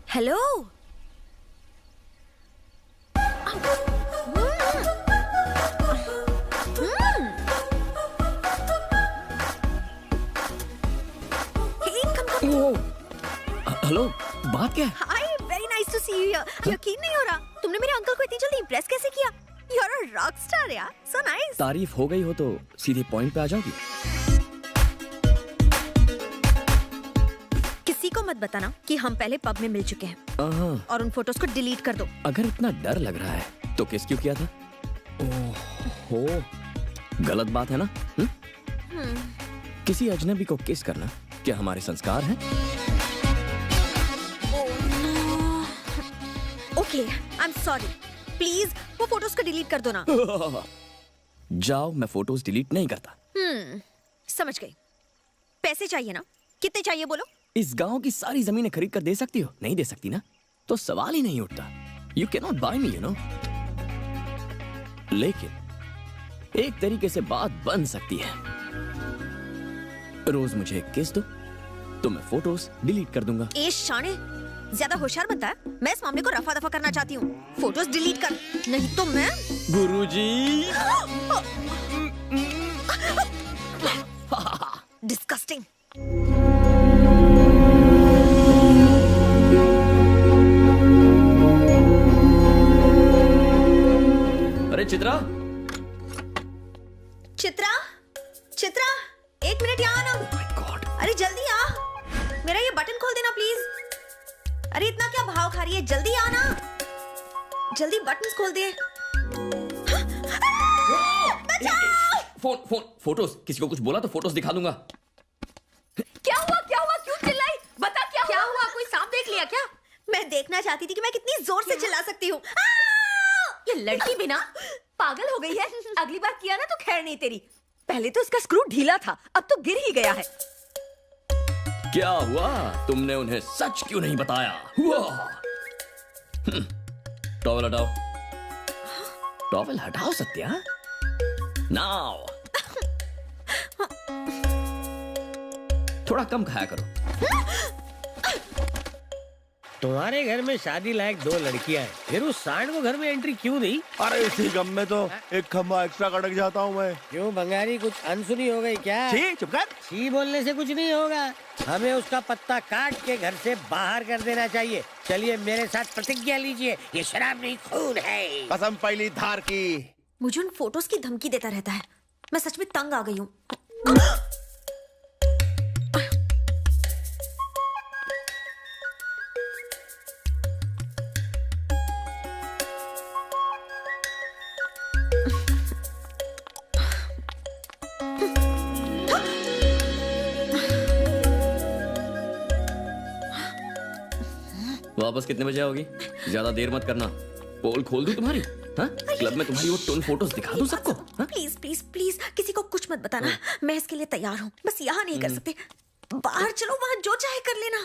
Hello. Hello, बात क्या है? Hi, very nice to see you. यकीन नहीं हो रहा, तुमने मेरे अंकल को इतनी जल्दी इम्प्रेस कैसे किया? You are a rock star यार, सो नाइस। तारीफ हो गई हो तो सीधे पॉइंट पे आ जाओगी। किसी को मत बताना कि हम पहले पब में मिल चुके हैं और उन फोटोज को डिलीट कर दो। अगर इतना डर लग रहा है तो किस क्यों किया था? ओहो, गलत बात है ना? किसी अजनबी को किस करना क्या हमारे संस्कार हैं? Okay, I am sorry. Please वो फोटोज को डिलीट कर दो ना। जाओ, मैं फोटोज डिलीट नहीं करता। समझ गई। पैसे चाहिए ना? कितने चाहिए बोलो? इस गांव की सारी जमीनें खरीद कर दे सकती हो? नहीं दे सकती ना, तो सवाल ही नहीं उठता। You can not buy me, you know. लेकिन एक तरीके से बात बन सकती है। रोज मुझे एक किस दो तो मैं फोटोज डिलीट कर दूंगा। ए शाने, ज्यादा होशियार बनता है। मैं इस मामले को रफा दफा करना चाहती हूँ। फोटोज डिलीट कर, नहीं तो मैं। गुरुजी। डिस्गस्टिंग। अरे चित्रा, चित्रा, चित्रा, एक मिनट यहाँ आना। My God. अरे जल्दी आ, मेरा ये बटन खोल देना प्लीज। अरे इतना क्या भाव खा रही है, जल्दी आना। जल्दी बटन खोल दे। फोटोज। किसी को कुछ बोला तो फोटोज दिखा दूंगा। क्या हुआ, क्या हुआ, क्यों चिल्लाई? बता क्या हुआ? कोई सांप देख लिया क्या? मैं देखना चाहती थी कि मैं कितनी जोर से चिल्ला सकती हूँ। ये लड़की भी ना पागल हो गई है। अगली बार किया ना तो खैर नहीं तेरी। पहले तो इसका स्क्रू ढीला था, अब तो गिर ही गया है। क्या हुआ? तुमने उन्हें सच क्यों नहीं बताया? टॉवल हटाओ। टॉवल हटाओ सत्या। नाउ। थोड़ा कम खाया करो। तुम्हारे घर में शादी लायक 2 लड़कियां हैं, फिर उस सांड को घर में एंट्री क्यों दी? अरे इसी गम में तो एक खम्बा एक्स्ट्रा कटक जाता हूँ मैं। क्यों बंगारी, कुछ अनसुनी हो गई क्या? छी, चुप कर। छी बोलने से कुछ नहीं होगा। हमें उसका पत्ता काट के घर से बाहर कर देना चाहिए। चलिए मेरे साथ प्रतिज्ञा लीजिए, ये शराब नहीं खून है। कसम पहली धार की। मुझे उन फोटोज की धमकी देता रहता है। मैं सच में तंग आ गई हूँ। वापस कितने बजे आओगी? ज्यादा देर मत करना। पोल खोल दूं तुम्हारी? हाँ? क्लब में तुम्हारी वो टोन फोटोज दिखा दूं सबको? प्लीज प्लीज प्लीज किसी को कुछ मत बताना। मैं इसके लिए तैयार हूँ, बस यहाँ नहीं कर सकते। बाहर चलो, वहाँ जो चाहे कर लेना।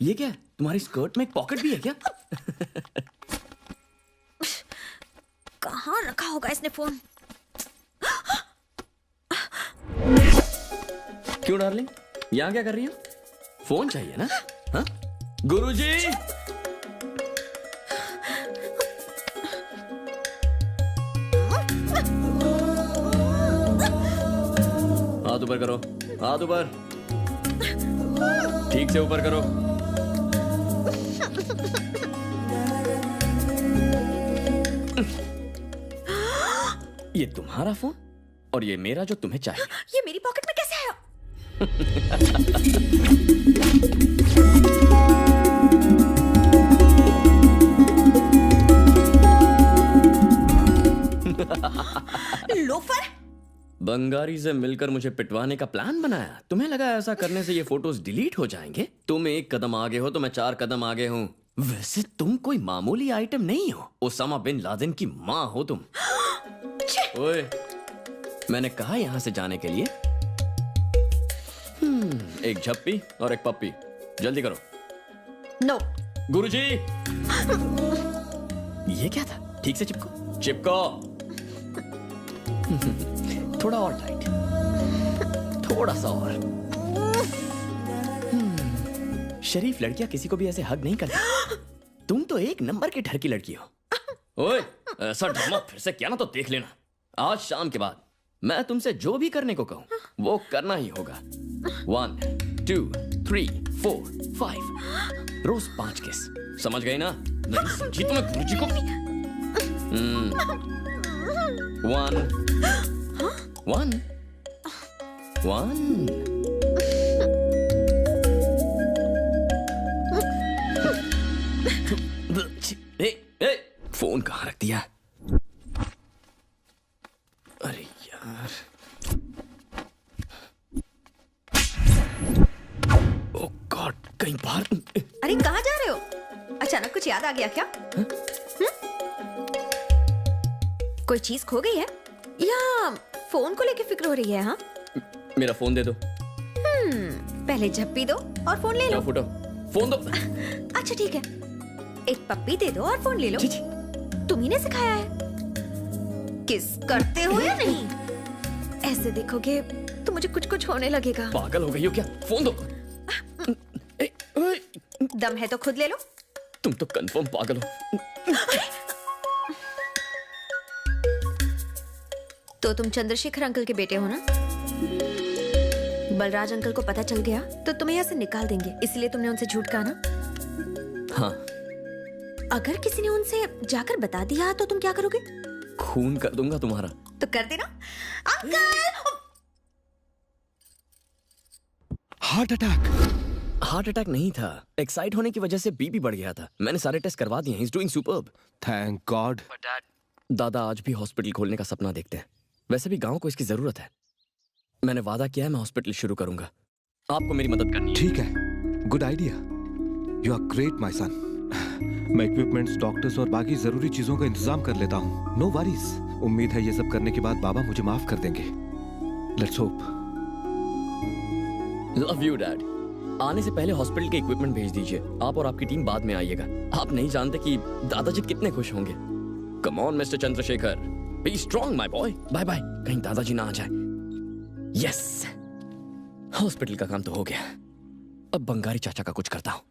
ये क्या है? तुम्हारी स्कर्ट में एक पॉकेट भी है क्या? कहाँ रखा होगा इसने फोन? क्यों डार्लिंग, यहाँ क्या कर रही हो? फोन चाहिए ना? हाँ? गुरुजी। हाथ ऊपर करो, हाथ ऊपर। ठीक से ऊपर करो। ये तुम्हारा फोन और ये मेरा जो तुम्हें चाहिए। ये मेरी पॉकेट में कैसे आया? लोफर। बंगारी से मिलकर मुझे पिटवाने का प्लान बनाया। तुम्हें लगा ऐसा करने से ये फोटोज डिलीट हो जाएंगे? तुम 1 कदम आगे हो तो मैं 4 कदम आगे हूँ। वैसे तुम कोई मामूली आइटम नहीं हो, ओसामा बिन लादेन की माँ हो तुम। ओए, मैंने कहा यहाँ से जाने के लिए। एक झप्पी और एक पप्पी। जल्दी करो। नो। गुरुजी। ये क्या था? ठीक से चिपको, चिपको। थोड़ा और टाइट, थोड़ा सा और। शरीफ लड़कियां किसी को भी ऐसे हग नहीं करती। तुम तो एक नंबर की ढर की लड़की हो। ओए, ऐसा ड्रामा फिर से किया ना तो देख लेना। आज शाम के बाद मैं तुमसे जो भी करने को कहूं वो करना ही होगा। 1 2 3 4 5 रोज 5 किस। समझ गई ना? नहीं समझी तो मैं गुरुजी को 1 1 1 फोन कहाँ रख दिया? अरे यार, ओह गॉड, कहीं बाहर। अरे कहाँ जा रहे हो? अचानक कुछ याद आ गया क्या? कोई चीज खो गई है या फोन को लेके फिक्र हो रही है? हाँ, मेरा फोन दे दो। पहले झप्पी दो और फोन ले लो। फुटो, फोन दो। अच्छा ठीक है, एक पप्पी दे दो और फोन ले लो। तुम्ही ने सिखाया है। किस करते हो या नहीं? ऐसे देखोगे तो मुझे कुछ कुछ होने लगेगा। पागल हो गई हो क्या? फोन दो। दम है तो खुद ले लो। तुम तो कंफर्म पागल हो। तो तुम चंद्रशेखर अंकल के बेटे हो ना? बलराज अंकल को पता चल गया तो तुम्हें यहाँ से निकाल देंगे, इसलिए तुमने उनसे झूठ कहा ना? हाँ। अगर किसी ने उनसे जाकर बता दिया तो तुम क्या करोगे? खून कर दूंगा तुम्हारा। तो कर देना। Uncle! Heart attack. Heart attack नहीं था, एक्साइट होने की वजह से बीपी बढ़ गया था। मैंने सारे टेस्ट करवा दिए हैं। He is doing superb. Thank God. दादा आज भी हॉस्पिटल खोलने का सपना देखते हैं। वैसे भी गांव को इसकी जरूरत है। मैंने वादा किया है मैं हॉस्पिटल शुरू करूंगा। आपको मेरी मदद करनी है। ठीक है, good idea. You are great my son. मैं इक्विपमेंट्स, डॉक्टर्स और बाकी जरूरी चीजों का इंतजाम कर लेता हूँ। No worries. उम्मीद है ये सब करने के बाद बाबा मुझे माफ कर देंगे। Let's hope. Love you dad. आने से पहले हॉस्पिटल के इक्विपमेंट भेज दीजिए। आप और आपकी टीम बाद में आइएगा। आप नहीं जानते कि दादाजी कितने खुश होंगे। Come on mister Chandrashekhar, be strong my boy. Bye bye. कहीं दादाजी ना आ जाए। यस, हॉस्पिटल का काम तो हो गया। अब बंगारी चाचा का कुछ करता हूं।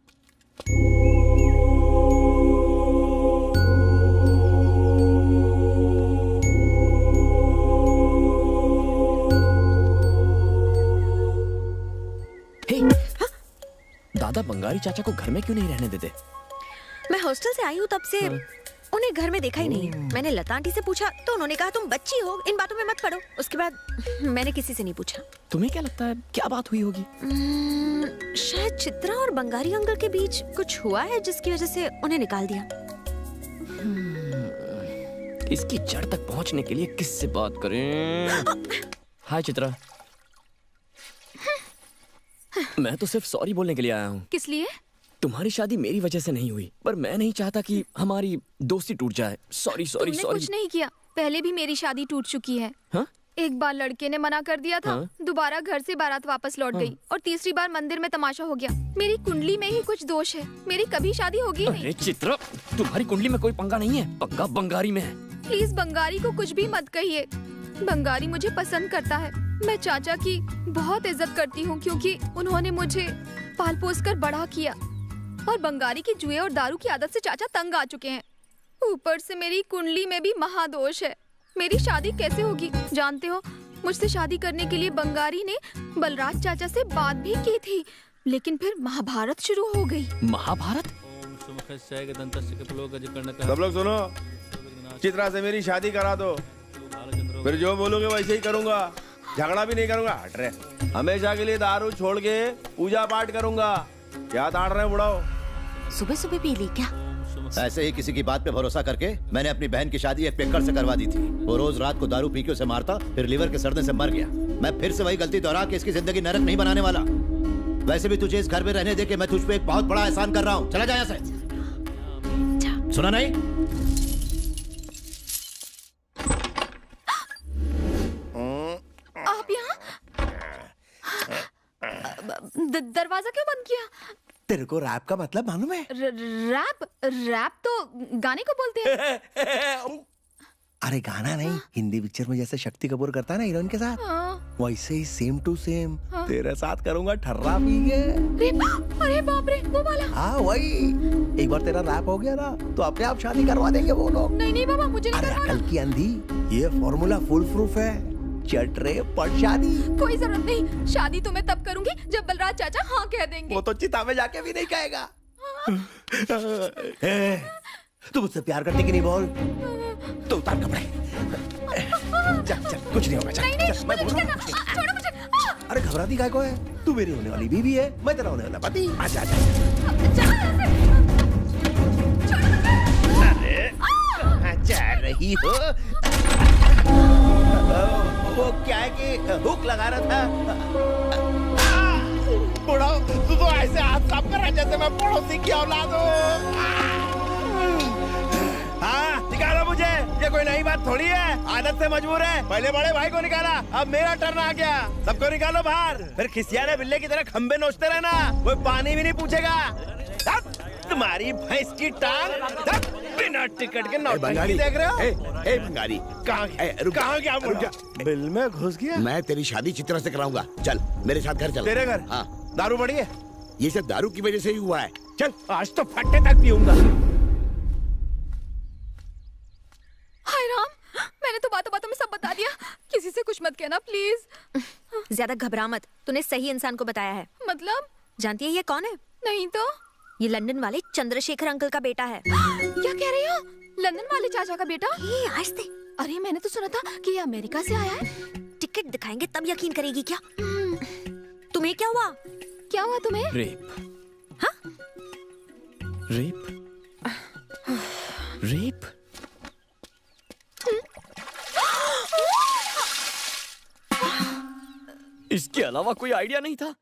दादा बंगारी चाचा को घर में क्यों नहीं रहने देते? मैं हॉस्टल से आई हूँ तब से उन्हें घर में देखा ही नहीं है। मैंने लता आंटी से पूछा तो उन्होंने कहा तुम बच्ची हो, इन बातों में मत पड़ो। उसके बाद मैंने किसी से नहीं पूछा। तुम्हें क्या लगता है क्या बात हुई होगी? शायद चित्रा और बंगारी अंकल के बीच कुछ हुआ है जिसकी वजह से उन्हें निकाल दिया। इसकी जड़ तक पहुंचने के लिए किससे बात करें? हाय चित्रा। मैं तो सिर्फ सॉरी बोलने के लिए आया हूँ। किस लिए? तुम्हारी शादी मेरी वजह से नहीं हुई, पर मैं नहीं चाहता कि हमारी दोस्ती टूट जाए। सॉरी सॉरी तुमने सॉरी। कुछ नहीं किया। पहले भी मेरी शादी टूट चुकी है। हाँ? एक बार लड़के ने मना कर दिया था। हाँ? दोबारा घर से बारात वापस लौट गई और तीसरी बार मंदिर में तमाशा हो गया। मेरी कुंडली में ही कुछ दोष है। मेरी कभी शादी होगी नहीं। अरे चित्रा, तुम्हारी कुंडली में कोई पंगा नहीं है। पंगा बंगारी में है। प्लीज बंगारी को कुछ भी मत कहिए। बंगारी मुझे पसंद करता है। मैं चाचा की बहुत इज्जत करती हूँ क्योंकि उन्होंने मुझे पाल पोस कर बड़ा किया। और बंगारी की जुए और दारू की आदत से चाचा तंग आ चुके हैं। ऊपर से मेरी कुंडली में भी महादोष है। मेरी शादी कैसे होगी? जानते हो, मुझसे शादी करने के लिए बंगारी ने बलराज चाचा से बात भी की थी, लेकिन फिर महाभारत शुरू हो गई। महाभारत? सब लोग सुनो, चित्रा से मेरी शादी करा दो, फिर जो बोलोगे वैसे ही करूंगा। झगड़ा भी नहीं करूंगा। हट रहे। हमेशा के लिए दारू छोड़ के पूजा पाठ करूंगा। क्या ताड़ रहे बुढ़ाओ? सुबह सुबह पी ली क्या? ऐसे ही किसी की बात पे भरोसा करके मैंने अपनी बहन की शादी एक पिक्कड़ से करवा दी थी। वो रोज रात को दारू पी के उसे मारता, फिर लीवर के सड़ने से मर गया। मैं फिर से वही गलती दोहरा के इसकी जिंदगी नरक नहीं बनाने वाला। वैसे भी तुझे इस घर में रहने दे के मैं तुझ पे एक बहुत बड़ा एहसान कर रहा हूँ। चला जा यहाँ से। सुना नहीं? आप यहाँ? दरवाजा क्यों बंद किया? तेरे को रैप का मतलब मालूम है? रैप? रैप तो गाने को बोलते हैं। अरे गाना नहीं, हिंदी पिक्चर में जैसे शक्ति कपूर करता है ना हीरोइन के साथ, हाँ। वैसे ही सेम टू सेम हाँ। तेरे साथ करूंगा ठर्रा पी के। अरे बाप रे, वो वाला। हाँ वही, एक बार तेरा रैप हो गया ना तो अपने आप शादी करवा देंगे वो लोग। नहीं बाबा, मुझे नहीं अरे करवाना। अकल की अंधी, ये फॉर्मूला फुल प्रूफ है। चट रे पट शादी। कोई जरूरत नहीं, शादी तो मैं तब करूंगी जब बलराज चाचा हाँ कह देंगे। वो तो चिता में जाके भी नहीं कहेगा। तू मुझसे प्यार करती कि नहीं बोल? तो उतार कपड़े। चल चल, कुछ नहीं होगा। चल, नहीं, चल, मैं मुझे बोल नहीं रहा करना। हूँ। छोड़ो मुझे। अरे घबराती काय को है? तू मेरी होने वाली बीवी है, मैं तेरा होने वाला पति। आजा आजा। जाओ यहाँ से। छोड़ो मुझे। अरे कहाँ जा रही हो? वो क्या है कि हुक लगा रहा था। बुढ़ा, तू तो ऐसे हाथ साफ कर रहा है जैसे मैं पड़ोसी की औलाद हूँ। हाँ, निकालो मुझे। ये कोई नई बात थोड़ी है, आदत से मजबूर है। पहले बड़े भाई को निकाला, अब मेरा टर्न आ गया। सबको निकालो बाहर। फिर खिसियाने बिल्ले की तरह खंबे नोचते रहना, कोई पानी भी नहीं पूछेगा। तुम्हारी भैंस की टांग बिना टिकट के नौटंकी देख रहे हो? ए भंगारी, कहाँ गया मुर्गा? बिल में घुस गया। मैं तेरी शादी चित्रा से कराऊंगा। चल मेरे साथ घर चल। तेरे घर? हाँ। दारू पड़ी है? ये सब दारू की वजह से ही हुआ है। चल आज तो फट्टे तक पीऊंगा। हाय राम, मैंने तो बातों बातों में सब बता दिया। किसी से कुछ मत कहना प्लीज। ज्यादा घबरा मत, तूने सही इंसान को बताया है। मतलब? जानती है ये कौन है? नहीं तो। ये लंदन वाले चंद्रशेखर अंकल का बेटा है। क्या कह रही हो? लंदन वाले चाचा का बेटा? ये आज से। अरे मैंने तो सुना था कि ये अमेरिका से आया है। टिकट दिखाएंगे तब यकीन करेगी क्या? तुम्हें क्या हुआ? क्या हुआ तुम्हें? रेप। हाँ? रेप? रेप? इसके अलावा कोई आइडिया नहीं था।